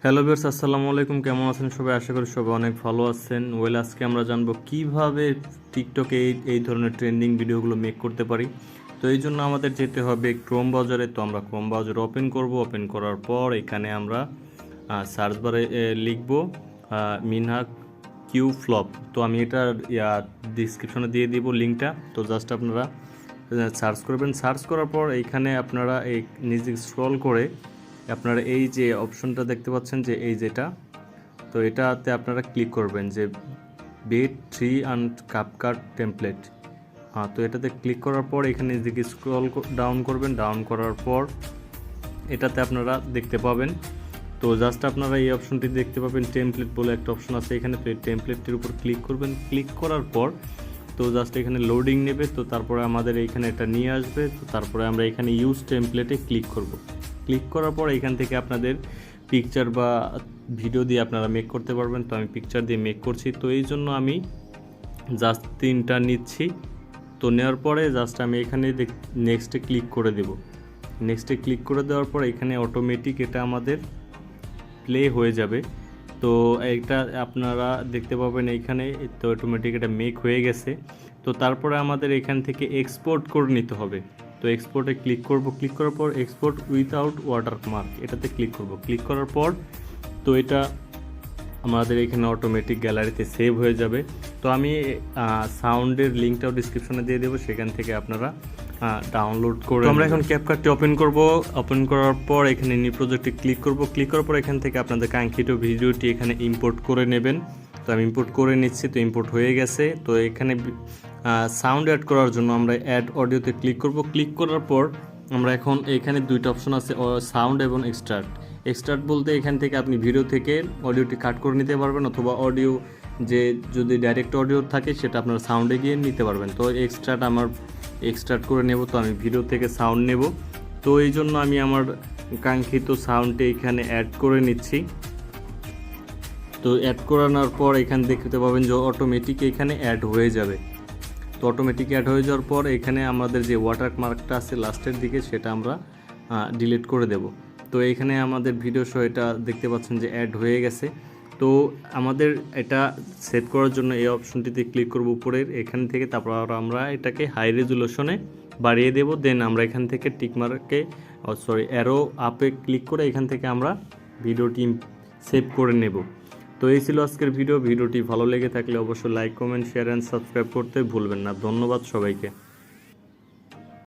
Hello viewers, আসসালামু আলাইকুম। কেমন আছেন সবাই? আশা করি সবাই অনেক ভালো আছেন। আজকে আমরা জানবো কিভাবে টিকটকে এই ধরনের ট্রেন্ডিং ভিডিওগুলো মেক করতে পারি। তো এই জন্য আমাদের যেতে হবে ক্রোম ব্রাউজারে। তো আমরা ক্রোম ব্রাউজার ওপেন করব। ওপেন করার পর এখানে আমরা সার্চ বারে লিখব মিনহা কিউ ফ্লপ। তো আমি এটা ডিসক্রিপশনে দিয়ে দিব লিঙ্কটা। তো জাস্ট আপনারা সার্চ করবেন। সার্চ করার পর এইখানে আপনারা এই নিজে স্ক্রল করে আপনারা এই যে অপশনটা দেখতে পাচ্ছেন যে এই যেটা, তো এটাতে আপনারা ক্লিক করবেন যে বেট 3 অ্যান্ড CapCut টেমপ্লেট। তো এটাতে ক্লিক করার পর এখানে দিকে স্ক্রল ডাউন করবেন। ডাউন করার পর এটাতে আপনারা দেখতে পাবেন। তো জাস্ট আপনারা এই অপশনটি দেখতে পাবেন, টেমপ্লেট বলে একটা অপশন আছে এখানে। তো এই টেমপ্লেটটির উপর ক্লিক করবেন। ক্লিক করার পর তো জাস্ট এখানে লোডিং নেবে। তো তারপরে আমাদের এইখানে এটা নিয়ে আসবে। তো তারপরে আমরা এখানে ইউজ টেমপ্লেটে ক্লিক করব। ক্লিক করার পর এখান থেকে আপনাদের পিকচার বা ভিডিও দিয়ে আপনারা মেক করতে পারবেন। তো আমি পিকচার দিয়ে মেক করছি। তো এই জন্য আমি জাস্ট 3টা নিচ্ছি। তো নেওয়ার পরে জাস্ট আমি এখানে নেক্সটে ক্লিক করে দেব। নেক্সটে ক্লিক করে দেওয়ার পর এখানে অটোমেটিক এটা আমাদের প্লে হয়ে যাবে। তো এটা আপনারা দেখতে পাবেন এইখানে। তো অটোমেটিক এটা মেক হয়ে গেছে। তো তারপরে আমাদের এখান থেকে এক্সপোর্ট করে নিতে হবে। তো এক্সপোর্টে ক্লিক করব। ক্লিক করার পর এক্সপোর্ট উইথাউট ওয়াটারমার্ক এটাতে ক্লিক করব। ক্লিক করার পর তো এটা আমাদের এখানে অটোমেটিক গ্যালারিতে সেভ হয়ে যাবে। তো আমি সাউন্ডের লিঙ্কটাও ডিসক্রিপশনে দিয়ে দেবো, সেখান থেকে আপনারা ডাউনলোড করে আমরা এখন ক্যাপকাটটি ওপেন করব। ওপেন করার পর এখানে নিউ প্রজেক্টে ক্লিক করব। ক্লিক করার পর এখান থেকে আপনাদের কাঙ্ক্ষিত ভিডিওটি এখানে ইম্পোর্ট করে নেবেন। তো আমি ইম্পোর্ট করে নিচ্ছি। তো ইম্পোর্ট হয়ে গেছে। তো এখানে সাউন্ড অ্যাড করার জন্য আমরা অ্যাড অডিওতে ক্লিক করব। ক্লিক করার পর আমরা এখন এখানে দুইটা অপশন আছে, সাউন্ড এবং এক্সট্রাক্ট বলতে এখান থেকে আপনি ভিডিও থেকে অডিওটি কাট করে নিতে পারবেন, অথবা অডিও যে যদি ডাইরেক্ট অডিও থাকে সেটা আপনার সাউন্ডে গিয়ে নিতে পারবেন। তো এক্সট্রাক্ট করে নেব। তো আমি ভিডিও থেকে সাউন্ড নেব। তো এই জন্য আমি আমার কাঙ্ক্ষিত সাউন্ডটি এখানে অ্যাড করে নিচ্ছি। তো অ্যাড করানোর পর এখানে দেখতে পাবেন যে অটোমেটিক এখানে অ্যাড হয়ে যাবে। তো অটোমেটিক অ্যাড হয়ে যাওয়ার পর এখানে আমাদের যে ওয়াটারমার্কটা আছে লাস্টের দিকে সেটা আমরা ডিলিট করে দেব। তো এইখানে আমাদের ভিডিও সহ এটা দেখতে পাচ্ছেন যে অ্যাড হয়ে গেছে। তো আমাদের এটা সেট করার জন্য এই অপশনটিতে ক্লিক করব উপরের এখান থেকে। তারপর আমরা এটাকে হাই রেজুলেশনে বাড়িয়ে দেব। দেন আমরা এখান থেকে টিকমার্কে অ্যারো আপে ক্লিক করে এখান থেকে আমরা ভিডিওটি সেভ করে নেব। তো এই ছিল আজকের ভিডিওটি ভালো লেগে থাকলে অবশ্যই like, comment, share and subscribe করতে ভুলবেন না। ধন্যবাদ সবাইকে।